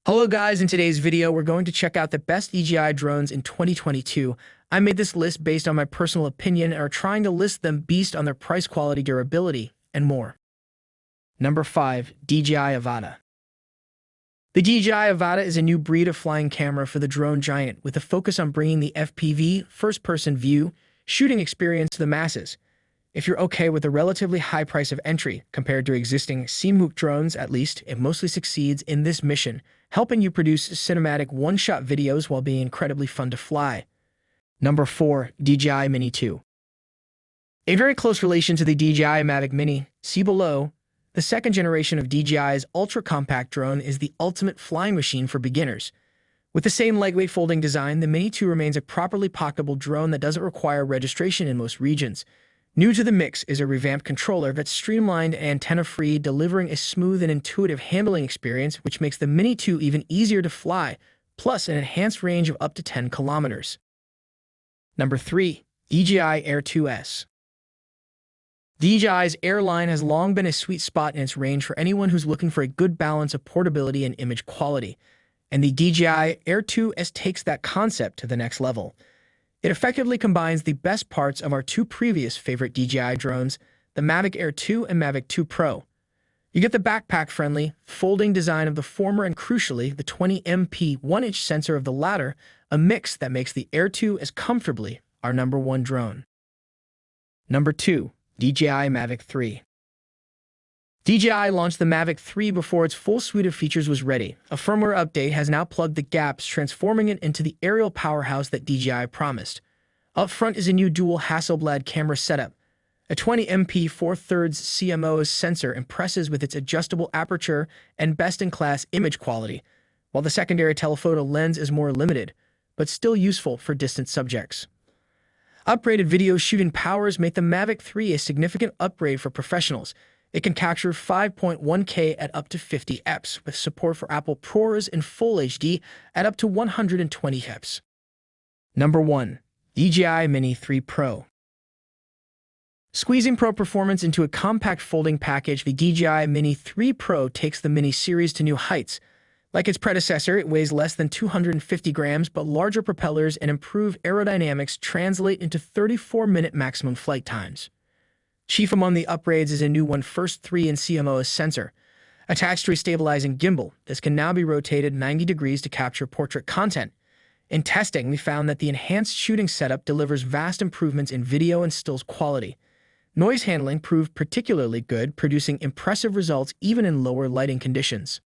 Hello guys, in today's video, we're going to check out the best DJI drones in 2022. I made this list based on my personal opinion and are trying to list them based on their price, quality, durability, and more. Number 5. DJI Avata. The DJI Avata is a new breed of flying camera for the drone giant with a focus on bringing the FPV, first-person view, shooting experience to the masses. If you're okay with a relatively high price of entry compared to existing CMOOC drones, at least, it mostly succeeds in this mission, helping you produce cinematic one-shot videos while being incredibly fun to fly. Number 4. DJI Mini 2. A very close relation to the DJI Mavic Mini, see below, the second generation of DJI's ultra-compact drone is the ultimate flying machine for beginners. With the same lightweight folding design, the Mini 2 remains a properly pocketable drone that doesn't require registration in most regions. New to the mix is a revamped controller that's streamlined and antenna-free, delivering a smooth and intuitive handling experience which makes the Mini 2 even easier to fly, plus an enhanced range of up to 10 kilometers. Number 3. DJI Air 2S. DJI's Air line has long been a sweet spot in its range for anyone who's looking for a good balance of portability and image quality, and the DJI Air 2S takes that concept to the next level. It effectively combines the best parts of our two previous favorite DJI drones, the Mavic Air 2 and Mavic 2 Pro. You get the backpack-friendly, folding design of the former and, crucially, the 20MP 1-inch sensor of the latter, a mix that makes the Air 2 as comfortably our number one drone. Number 2. DJI Mavic 3. DJI launched the Mavic 3 before its full suite of features was ready. A firmware update has now plugged the gaps, transforming it into the aerial powerhouse that DJI promised. Up front is a new dual Hasselblad camera setup. A 20MP 4/3 CMOS sensor impresses with its adjustable aperture and best-in-class image quality, while the secondary telephoto lens is more limited, but still useful for distant subjects. Upgraded video shooting powers make the Mavic 3 a significant upgrade for professionals. It can capture 5.1K at up to 50 fps, with support for Apple ProRes in Full HD at up to 120 fps. Number 1. DJI Mini 3 Pro. Squeezing pro performance into a compact folding package, the DJI Mini 3 Pro takes the Mini series to new heights. Like its predecessor, it weighs less than 250 grams, but larger propellers and improved aerodynamics translate into 34-minute maximum flight times. Chief among the upgrades is a new 1/3 CMOS sensor. Attached to a stabilizing gimbal, this can now be rotated 90 degrees to capture portrait content. In testing, we found that the enhanced shooting setup delivers vast improvements in video and stills quality. Noise handling proved particularly good, producing impressive results even in lower lighting conditions.